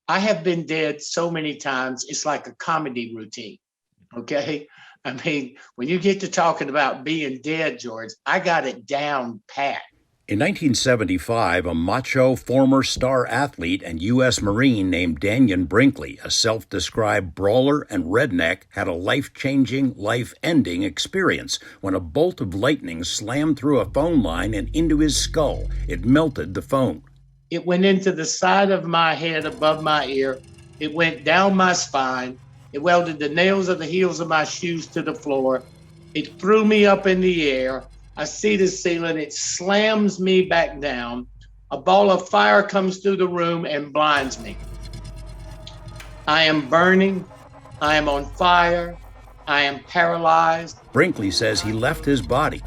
I have been dead so many times, it's like a comedy routine. Okay. I mean, when you get to talking about being dead, George, I got it down pat. In 1975, a macho former star athlete and U.S. Marine named Dannion Brinkley, a self described brawler and redneck, had a life changing, life ending experience when a bolt of lightning slammed through a phone line and into his skull. It melted the phone. It went into the side of my head above my ear. It went down my spine. It welded the nails of the heels of my shoes to the floor. It threw me up in the air. I see the ceiling. It slams me back down. A ball of fire comes through the room and blinds me. I am burning. I am on fire. I am paralyzed. Brinkley says he left his body,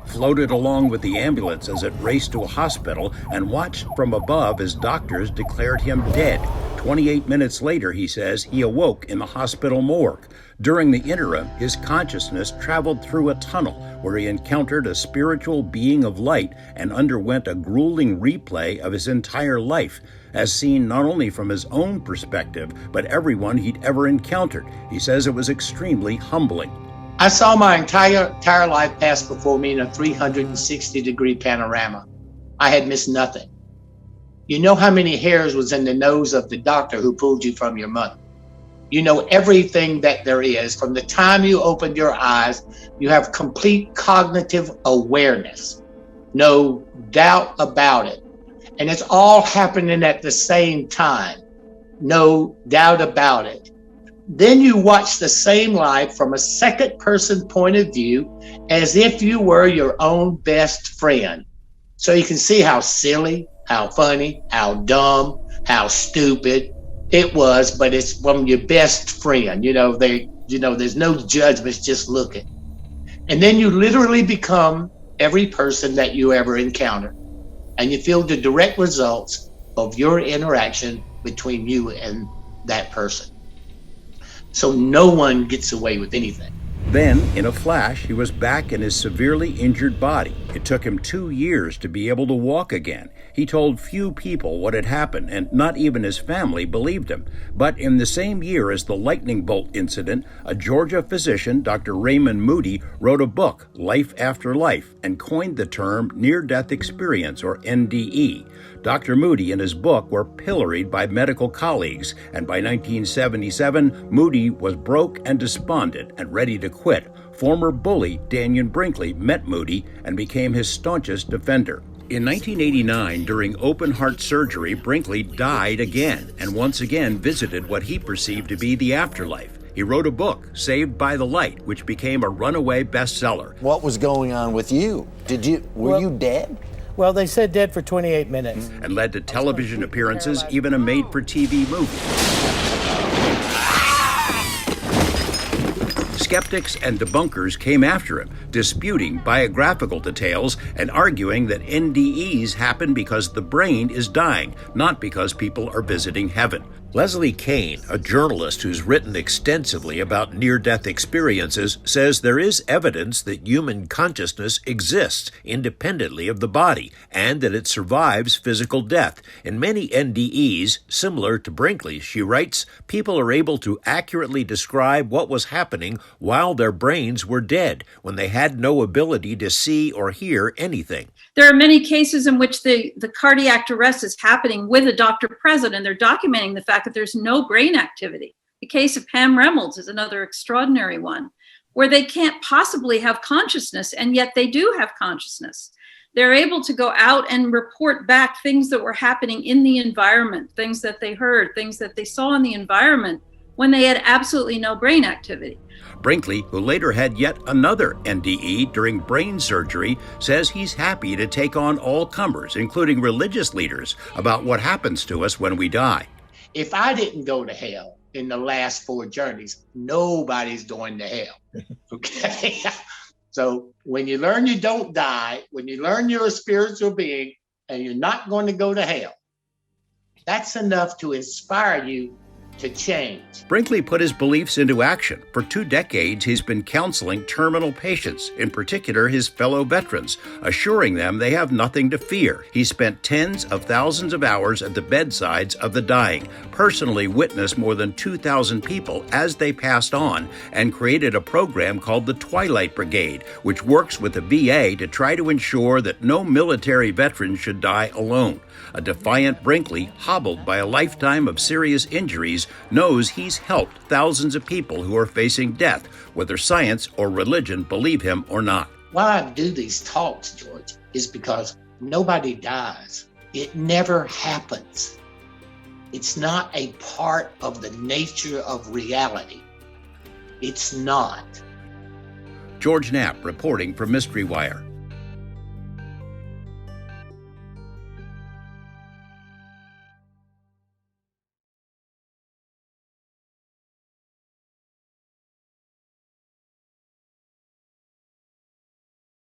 floated along with the ambulance as it raced to a hospital, and watched from above as doctors declared him dead. 28 minutes later, he says, he awoke in the hospital morgue. During the interim, his consciousness traveled through a tunnel where he encountered a spiritual being of light and underwent a grueling replay of his entire life, as seen not only from his own perspective, but everyone he'd ever encountered. He says it was extremely humbling. I saw my entire life pass before me in a 360-degree panorama. I had missed nothing. You know how many hairs was in the nose of the doctor who pulled you from your mother. You know everything that there is. From the time you opened your eyes, you have complete cognitive awareness. No doubt about it. And it's all happening at the same time. No doubt about it. Then you watch the same life from a second person point of view as if you were your own best friend. So you can see how silly, how funny, how dumb, how stupid it was, but it's from your best friend. There's no judgments, just looking. And then you literally become every person that you ever encountered. And you feel the direct results of your interaction between you and that person. So no one gets away with anything. Then, in a flash, he was back in his severely injured body. It took him 2 years to be able to walk again. He told few people what had happened, and not even his family believed him. But in the same year as the lightning bolt incident, a Georgia physician, Dr. Raymond Moody, wrote a book, Life After Life, and coined the term near-death experience, or NDE. Dr. Moody and his book were pilloried by medical colleagues, and by 1977, Moody was broke and despondent and ready to quit. Former bully Dannion Brinkley met Moody and became his staunchest defender. In 1989, during open-heart surgery, Brinkley died again and once again visited what he perceived to be the afterlife. He wrote a book, Saved by the Light, which became a runaway bestseller. What was going on with you? Were you dead? Well, they said dead for 28 minutes. And led to television appearances, even a made-for-TV movie. Skeptics and debunkers came after him, disputing biographical details and arguing that NDEs happen because the brain is dying, not because people are visiting heaven. Leslie Kane, a journalist who's written extensively about near-death experiences, says there is evidence that human consciousness exists independently of the body and that it survives physical death. In many NDEs, similar to Brinkley's, she writes, people are able to accurately describe what was happening while their brains were dead, when they had no ability to see or hear anything. There are many cases in which the cardiac arrest is happening with a doctor present, and they're documenting the fact that there's no brain activity. The case of Pam Reynolds is another extraordinary one, where they can't possibly have consciousness, and yet they do have consciousness. They're able to go out and report back things that were happening in the environment, things that they heard, things that they saw in the environment when they had absolutely no brain activity. Brinkley, who later had yet another NDE during brain surgery, says he's happy to take on all comers, including religious leaders, about what happens to us when we die. If I didn't go to hell in the last 4 journeys, nobody's going to hell. Okay? So when you learn you don't die, when you learn you're a spiritual being and you're not going to go to hell, that's enough to inspire you to change. Brinkley put his beliefs into action. For 2 decades, he's been counseling terminal patients, in particular his fellow veterans, assuring them they have nothing to fear. He spent tens of thousands of hours at the bedsides of the dying, personally witnessed more than 2,000 people as they passed on, and created a program called the Twilight Brigade, which works with the VA to try to ensure that no military veteran should die alone. A defiant Brinkley, hobbled by a lifetime of serious injuries, knows he's helped thousands of people who are facing death, whether science or religion believe him or not. Why I do these talks, George, is because nobody dies. It never happens. It's not a part of the nature of reality. It's not. George Knapp reporting for Mystery Wire.